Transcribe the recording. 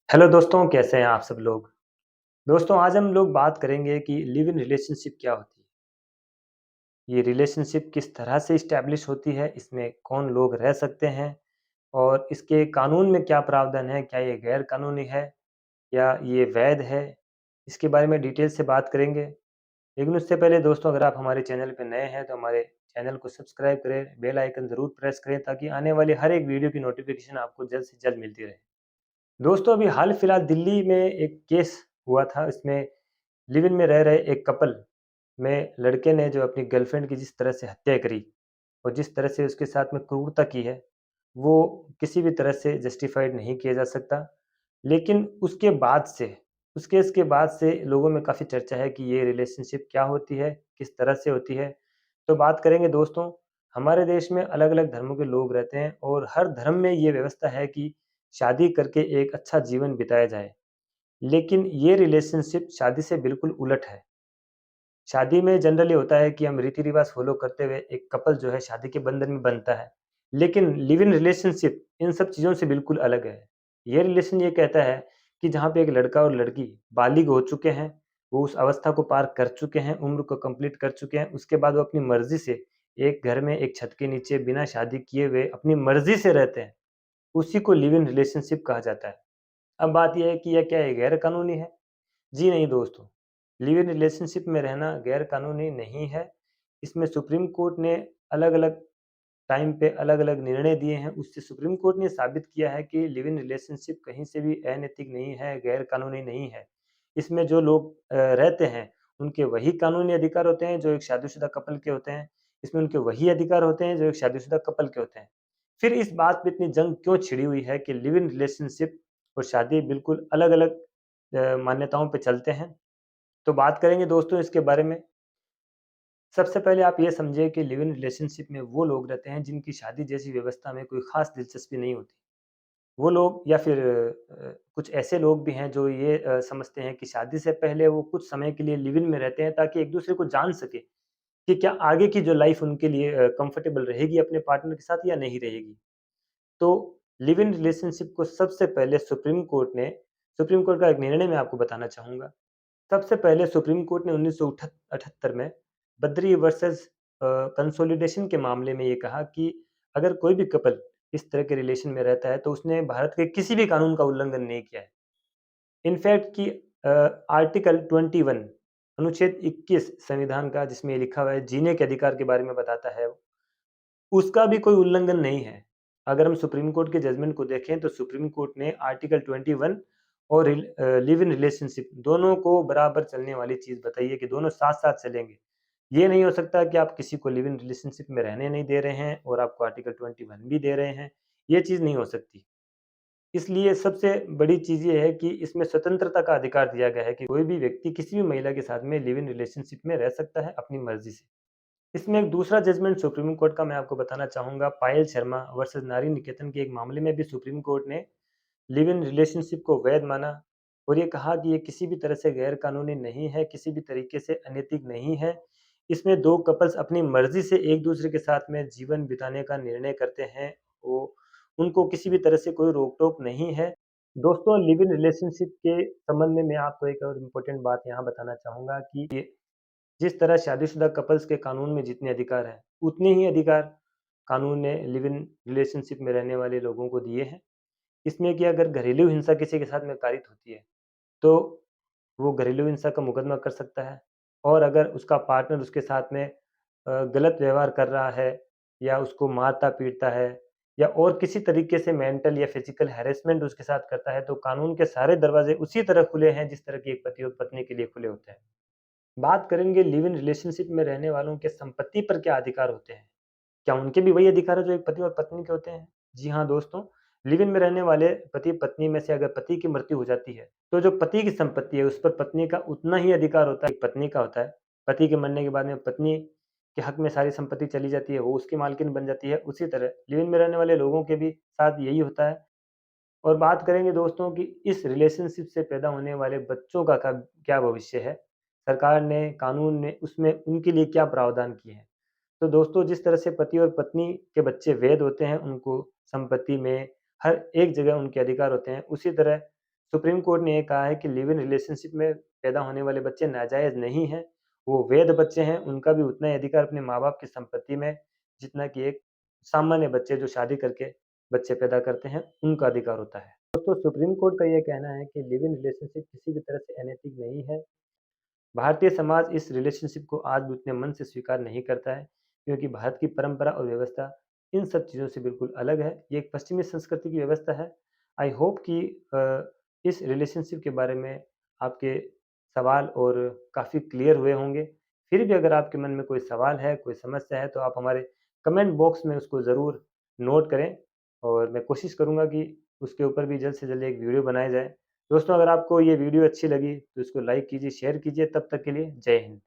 Hello दोस्तों, कैसे हैं आप सब लोग? दोस्तों, आज हम लोग बात करेंगे कि लिव इन रिलेशनशिप क्या होती है? ये रिलेशनशिप किस तरह से इस्टैब्लिश होती है? इसमें कौन लोग रह सकते हैं? और इसके कानून में क्या प्रावधान है? क्या ये गैर कानूनी है या ये वैध है? इसके बारे में डिटेल से बात करेंगे। लेकिन उससे पहले दोस्तों, अगर आप हमारे चैनल पे नए हैं तो हमारे चैनल को सब्सक्राइब करें, बेल आइकन ज़रूर प्रेस करें ताकि आने वाली हर एक वीडियो की नोटिफ़िकेशन आपको जल्द से जल्द मिलती रहे। दोस्तों, अभी हाल-फिलहाल दिल्ली में एक केस हुआ था। इसमें लिव इन में रह रहे एक कपल में लड़के ने जो अपनी गर्लफ्रेंड की जिस तरह से हत्या करी और जिस तरह से उसके साथ में क्रूरता की है, वो किसी भी तरह से जस्टिफाइड नहीं किया जा सकता। लेकिन उसके बाद से उस केस के बाद से लोगों में काफ़ी चर्चा है कि ये रिलेशनशिप क्या होती है, किस तरह से होती है। तो बात करेंगे दोस्तों, हमारे देश में अलग-अलग धर्मों के लोग रहते हैं और हर धर्म में ये व्यवस्था है कि शादी करके एक अच्छा जीवन बिताया जाए। लेकिन ये रिलेशनशिप शादी से बिल्कुल उलट है। शादी में जनरली होता है कि हम रीति-रिवाज़ फ़ॉलो करते हुए एक कपल जो है शादी के बंधन में बंधता है। लेकिन लिव इन रिलेशनशिप इन सब चीज़ों से बिल्कुल अलग है। ये रिलेशन ये कहता है कि जहाँ पे एक लड़का और लड़की बालिग हो चुके हैं, वो उस अवस्था को पार कर चुके हैं, उम्र को कंप्लीट कर चुके हैं, उसके बाद वो अपनी मर्ज़ी से एक घर में एक छत के नीचे बिना शादी किए हुए अपनी मर्ज़ी से रहते हैं, उसी को लिव इन रिलेशनशिप कहा जाता है। अब बात ये है कि यह क्या है, गैर कानूनी है? जी नहीं दोस्तों, लिव इन रिलेशनशिप में रहना गैर कानूनी नहीं है। इसमें सुप्रीम कोर्ट ने अलग-अलग टाइम पे अलग-अलग निर्णय दिए हैं। उससे सुप्रीम कोर्ट ने साबित किया है कि लिव इन रिलेशनशिप कहीं से भी अनैतिक नहीं है, गैर कानूनी नहीं है। इसमें जो लोग रहते हैं, उनके वही कानूनी अधिकार होते हैं जो एक शादीशुदा कपल के होते हैं। इसमें उनके वही अधिकार होते हैं जो एक शादीशुदा कपल के होते हैं। फिर इस बात पे इतनी जंग क्यों छिड़ी हुई है कि लिव इन रिलेशनशिप और शादी बिल्कुल अलग-अलग मान्यताओं पे चलते हैं? तो बात करेंगे दोस्तों इसके बारे में। सबसे पहले आप ये समझिए कि लिव इन रिलेशनशिप में वो लोग रहते हैं जिनकी शादी जैसी व्यवस्था में कोई ख़ास दिलचस्पी नहीं होती। वो लोग या फिर कुछ ऐसे लोग भी हैं जो ये समझते हैं कि शादी से पहले वो कुछ समय के लिए लिव इन में रहते हैं ताकि एक-दूसरे को जान सकें कि क्या आगे की जो लाइफ़ उनके लिए कंफर्टेबल रहेगी अपने पार्टनर के साथ या नहीं रहेगी। तो लिव इन रिलेशनशिप को सबसे पहले सुप्रीम कोर्ट का एक निर्णय मैं आपको बताना चाहूँगा। सबसे पहले सुप्रीम कोर्ट ने 1978 में बद्री वर्सेस कंसोलिडेशन के मामले में ये कहा कि अगर कोई भी कपल इस तरह के रिलेशन में रहता है तो उसने भारत के किसी भी कानून का उल्लंघन नहीं किया है। इनफैक्ट कि आर्टिकल 21 अनुच्छेद 21 संविधान का जिसमें ये लिखा हुआ है जीने के अधिकार के बारे में बताता है, उसका भी कोई उल्लंघन नहीं है। अगर हम सुप्रीम कोर्ट के जजमेंट को देखें तो सुप्रीम कोर्ट ने आर्टिकल 21 और लिव इन रिलेशनशिप दोनों को बराबर चलने वाली चीज़ बताई है कि दोनों साथ-साथ चलेंगे। ये नहीं हो सकता कि आप किसी को लिव इन रिलेशनशिप में रहने नहीं दे रहे हैं और आपको आर्टिकल 21 भी दे रहे हैं, ये चीज़ नहीं हो सकती। इसलिए सबसे बड़ी चीज़ ये है कि इसमें स्वतंत्रता का अधिकार दिया गया है कि कोई भी व्यक्ति किसी भी महिला के साथ में लिव इन रिलेशनशिप में रह सकता है अपनी मर्ज़ी से। इसमें एक दूसरा जजमेंट सुप्रीम कोर्ट का मैं आपको बताना चाहूँगा, पायल शर्मा वर्सेस नारी निकेतन के एक मामले में भी सुप्रीम कोर्ट ने लिव इन रिलेशनशिप को वैध माना और ये कहा कि ये किसी भी तरह से गैर कानूनी नहीं है, किसी भी तरीके से अनैतिक नहीं है। इसमें 2 कपल्स अपनी मर्ज़ी से एक-दूसरे के साथ में जीवन बिताने का निर्णय करते हैं, वो उनको किसी भी तरह से कोई रोक-टोक नहीं है। दोस्तों, लिव इन रिलेशनशिप के संबंध में मैं आपको एक और इम्पोर्टेंट बात यहाँ बताना चाहूँगा कि ये जिस तरह शादीशुदा कपल्स के कानून में जितने अधिकार हैं, उतने ही अधिकार कानून ने लिव इन रिलेशनशिप में रहने वाले लोगों को दिए हैं। इसमें कि अगर घरेलू हिंसा किसी के साथ में कारित होती है, तो वो घरेलू हिंसा का मुकदमा कर सकता है और अगर उसका पार्टनर उसके साथ में गलत व्यवहार कर रहा है या उसको मारता-पीटता है या और किसी तरीके से मेंटल या फिज़िकल हैरेसमेंट उसके साथ करता है, तो कानून के सारे दरवाज़े उसी तरह खुले हैं जिस तरह की एक पति और पत्नी के लिए खुले होते हैं। बात करेंगे लिव इन रिलेशनशिप में रहने वालों के संपत्ति पर क्या अधिकार होते हैं? क्या उनके भी वही अधिकार है जो एक पति और पत्नी के होते हैं? जी हाँ दोस्तों, लिव इन में रहने वाले पति-पत्नी में से अगर पति की मृत्यु हो जाती है, तो जो पति की संपत्ति है उस पर पत्नी का उतना ही अधिकार होता है पत्नी का होता है। पति के मरने के बाद में पत्नी के हक में सारी संपत्ति चली जाती है, वो उसकी मालकिन बन जाती है। उसी तरह लिव इन में रहने वाले लोगों के भी साथ यही होता है। और बात करेंगे दोस्तों कि इस रिलेशनशिप से पैदा होने वाले बच्चों का क्या भविष्य है? सरकार ने, कानून ने उसमें उनके लिए क्या प्रावधान किए हैं? तो दोस्तों, जिस तरह से पति और पत्नी के बच्चे वैध होते हैं, उनको संपत्ति में हर एक जगह उनके अधिकार होते हैं, उसी तरह सुप्रीम कोर्ट ने ये कहा है कि लिव इन रिलेशनशिप में पैदा होने वाले बच्चे नाजायज़ नहीं हैं, वो वैध बच्चे हैं, उनका भी उतना ही अधिकार अपने माँ-बाप की संपत्ति में, जितना कि एक सामान्य बच्चे जो शादी करके बच्चे पैदा करते हैं, उनका अधिकार होता है। दोस्तों, सुप्रीम कोर्ट का ये कहना है कि लिव इन रिलेशनशिप किसी भी तरह से अनैतिक नहीं है। भारतीय समाज इस रिलेशनशिप को आज भी उतने मन से स्वीकार नहीं करता है, क्योंकि भारत की परंपरा और व्यवस्था इन सब चीज़ों से बिल्कुल अलग है। ये एक पश्चिमी संस्कृति की व्यवस्था है। आई होप कि इस रिलेशनशिप के बारे में आपके सवाल और काफ़ी क्लियर हुए होंगे। फिर भी अगर आपके मन में कोई सवाल है, कोई समस्या है, तो आप हमारे कमेंट बॉक्स में उसको ज़रूर नोट करें और मैं कोशिश करूँगा कि उसके ऊपर भी जल्द से जल्द एक वीडियो बनाया जाए। दोस्तों, अगर आपको ये वीडियो अच्छी लगी तो इसको लाइक कीजिए, शेयर कीजिए। तब तक के लिए जय हिंद।